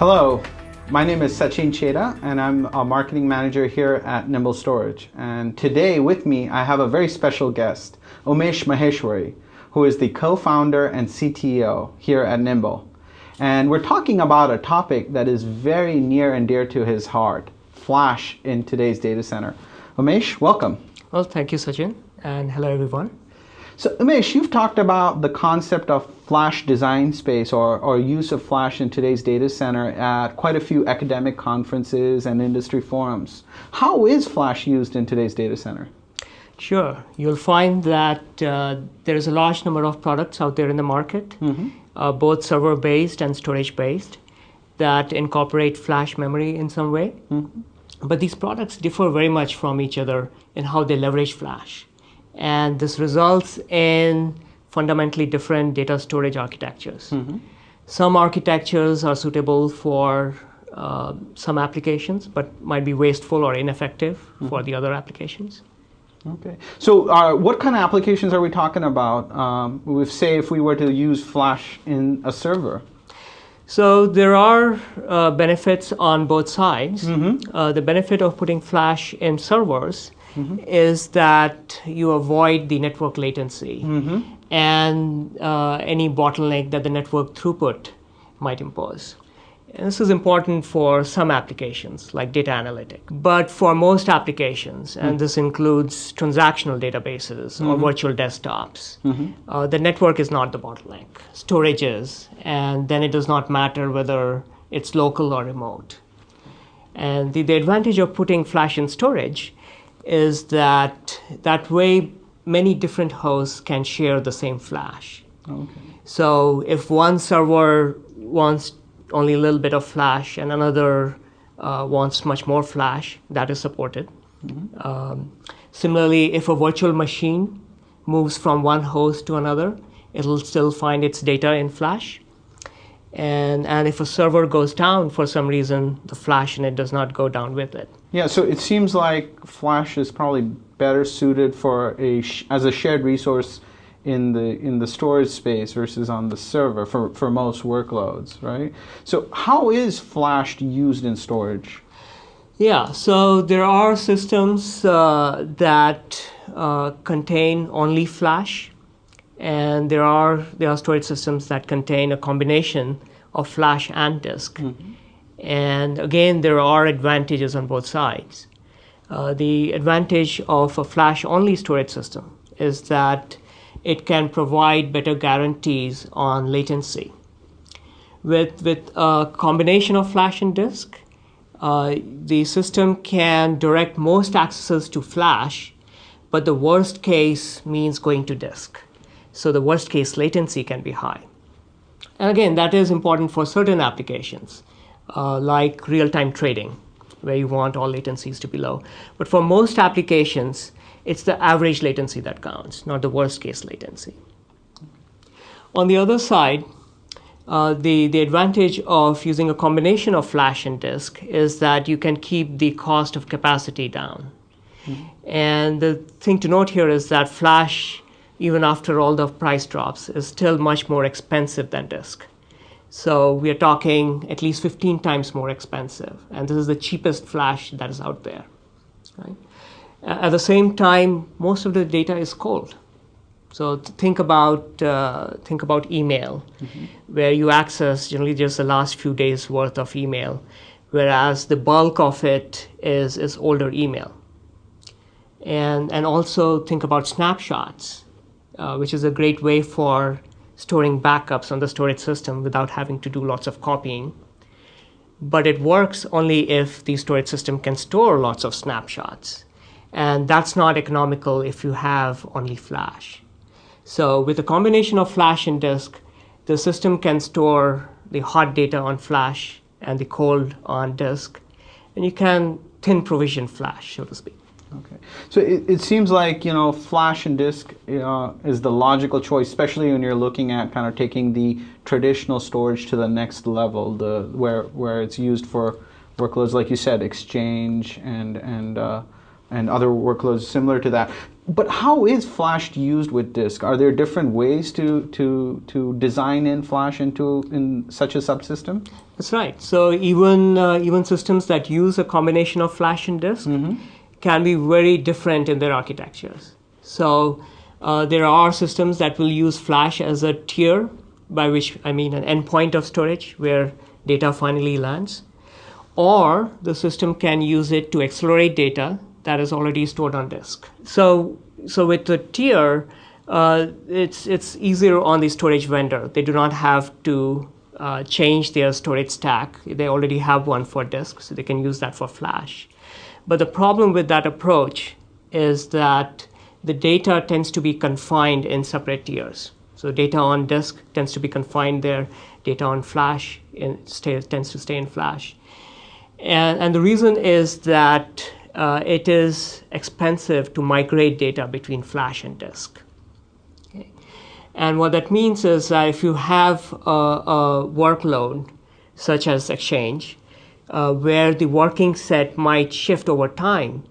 Hello, my name is Sachin Cheda and I'm a marketing manager here at Nimble Storage. And today with me I have a very special guest, Umesh Maheshwari, who is the co-founder and CTO here at Nimble. And we're talking about a topic that is very near and dear to his heart, flash in today's data center. Umesh, welcome. Well, thank you, Sachin, and hello, everyone. So, Umesh, you've talked about the concept of flash design space or use of flash in today's data center at quite a few academic conferences and industry forums. How is flash used in today's data center? Sure. You'll find that there is a large number of products out there in the market, both server-based and storage-based, that incorporate flash memory in some way. But these products differ very much from each other in how they leverage flash. And this results in fundamentally different data storage architectures. Some architectures are suitable for some applications, but might be wasteful or ineffective for the other applications. Okay. So what kind of applications are we talking about? Say if we were to use flash in a server? So there are benefits on both sides. The benefit of putting flash in servers is that you avoid the network latency and any bottleneck that the network throughput might impose. And this is important for some applications like data analytics. But for most applications, and this includes transactional databases or virtual desktops, the network is not the bottleneck. Storage is, and then it does not matter whether it's local or remote. And the advantage of putting flash in storage is that way many different hosts can share the same flash. So if one server wants only a little bit of flash and another wants much more flash, that is supported. Similarly, if a virtual machine moves from one host to another, it'll still find its data in flash. And if a server goes down for some reason, the flash in it does not go down with it. Yeah, so it seems like flash is probably better suited for as a shared resource in the storage space versus on the server for most workloads, right? So how is flash used in storage? Yeah, so there are systems that contain only flash, and there are storage systems that contain a combination of flash and disk. And again, there are advantages on both sides. The advantage of a flash-only storage system is that it can provide better guarantees on latency. With a combination of flash and disk, the system can direct most accesses to flash, but the worst case means going to disk. So the worst case latency can be high. And again, that is important for certain applications, like real-time trading, where you want all latencies to be low. But for most applications, it's the average latency that counts, not the worst case latency. On the other side, the advantage of using a combination of flash and disk is that you can keep the cost of capacity down. And the thing to note here is that flash, even after all the price drops, is still much more expensive than disk. So we are talking at least 15 times more expensive. And this is the cheapest flash that is out there, right? At the same time, most of the data is cold. So think about email, where you access generally just the last few days worth of email, whereas the bulk of it is older email. And also think about snapshots, which is a great way for storing backups on the storage system without having to do lots of copying. But it works only if the storage system can store lots of snapshots. And that's not economical if you have only flash. So with a combination of flash and disk, the system can store the hot data on flash and the cold on disk. And you can thin provision flash, so to speak. Okay. So it seems like, flash and disk is the logical choice, especially when you're looking at kind of taking the traditional storage to the next level, where it's used for workloads, like you said, exchange and and other workloads similar to that. But how is Flash used with disk? Are there different ways to design in Flash in such a subsystem? That's right. So even systems that use a combination of Flash and disk can be very different in their architectures. So there are systems that will use Flash as a tier, by which I mean an endpoint of storage where data finally lands, or the system can use it to accelerate data that is already stored on disk. So with the tier, it's easier on the storage vendor. They do not have to change their storage stack. They already have one for disk, so they can use that for Flash. But the problem with that approach is that the data tends to be confined in separate tiers. So data on disk tends to be confined there. Data on Flash tends to stay in Flash. And the reason is that it is expensive to migrate data between Flash and disk. Okay. And what that means is that if you have a workload, such as Exchange, where the working set might shift over time,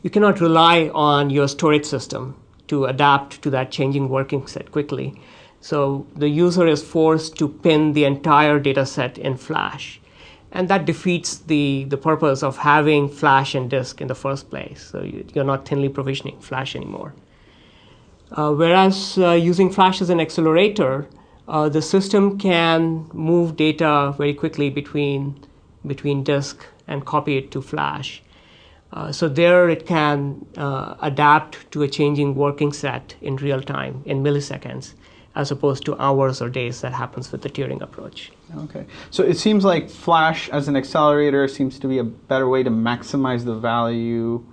you cannot rely on your storage system to adapt to that changing working set quickly. So the user is forced to pin the entire data set in Flash. And that defeats the purpose of having Flash and disk in the first place. So you're not thinly provisioning Flash anymore. Whereas using Flash as an accelerator, the system can move data very quickly between disk and copy it to Flash. So there it can adapt to a changing working set in real time, in milliseconds, as opposed to hours or days that happens with the tiering approach. Okay. So it seems like Flash as an accelerator seems to be a better way to maximize the value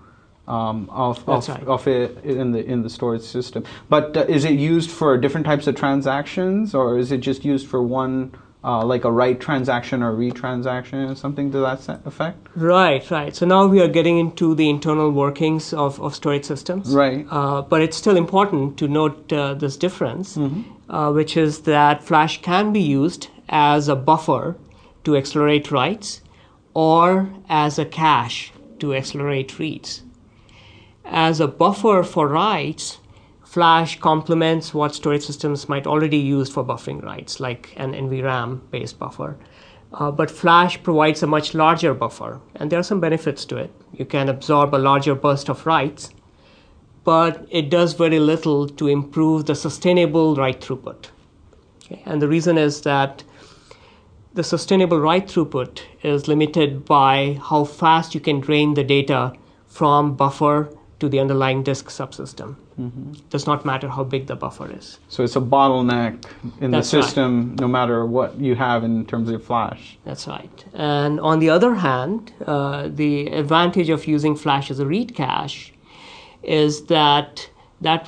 of it in the storage system. But is it used for different types of transactions, or is it just used for one, like a write transaction or read transaction, something to that effect? Right. So now we are getting into the internal workings of storage systems. Right. But it's still important to note this difference, which is that Flash can be used as a buffer to accelerate writes or as a cache to accelerate reads. As a buffer for writes, Flash complements what storage systems might already use for buffering writes, like an NVRAM-based buffer. But Flash provides a much larger buffer, and there are some benefits to it. You can absorb a larger burst of writes, but it does very little to improve the sustainable write throughput. Okay? And the reason is that the sustainable write throughput is limited by how fast you can drain the data from buffer to the underlying disk subsystem. It does not matter how big the buffer is. So it's a bottleneck in the system, no matter what you have in terms of Flash. That's right. And on the other hand, the advantage of using Flash as a read cache is that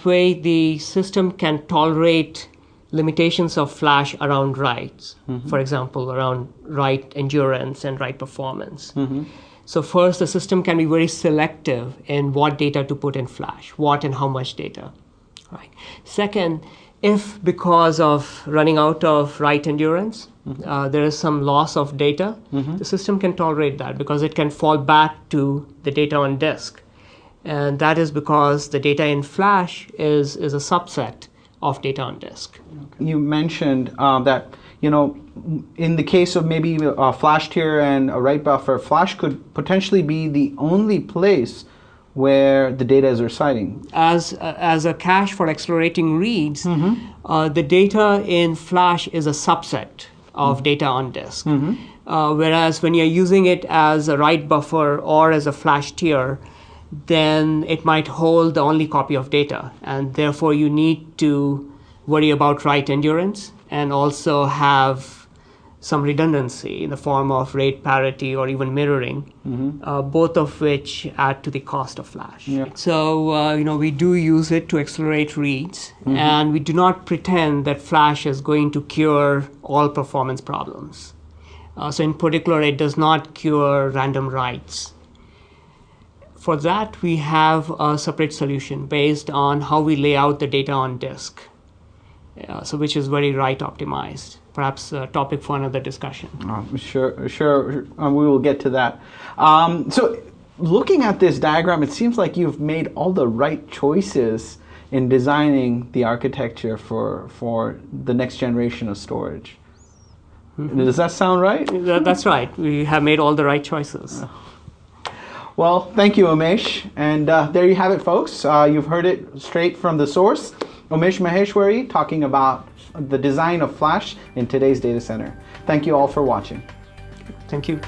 way the system can tolerate limitations of Flash around writes. For example, around write endurance and write performance. So first, the system can be very selective in what data to put in Flash, what and how much data. Right. Second, if because of running out of write endurance, there is some loss of data, the system can tolerate that because it can fall back to the data on disk. And that is because the data in Flash is a subset of data on disk. Okay. You mentioned that, in the case of maybe a Flash tier and a write buffer, Flash could potentially be the only place where the data is residing. As a cache for accelerating reads, the data in Flash is a subset of data on disk. Whereas when you're using it as a write buffer or as a Flash tier, then it might hold the only copy of data. And therefore, you need to worry about write endurance and also have some redundancy in the form of rate parity or even mirroring, both of which add to the cost of Flash. Yeah. So, we do use it to accelerate reads, and we do not pretend that Flash is going to cure all performance problems. So in particular, it does not cure random writes. For that, we have a separate solution based on how we lay out the data on disk, so which is very write optimized. Perhaps a topic for another discussion. Sure. We will get to that. So looking at this diagram, it seems like you've made all the right choices in designing the architecture for the next generation of storage. Does that sound right? That's right. We have made all the right choices. Well, thank you, Umesh. And there you have it, folks. You've heard it straight from the source. Umesh Maheshwari talking about the design of flash in today's data center. Thank you all for watching. Thank you.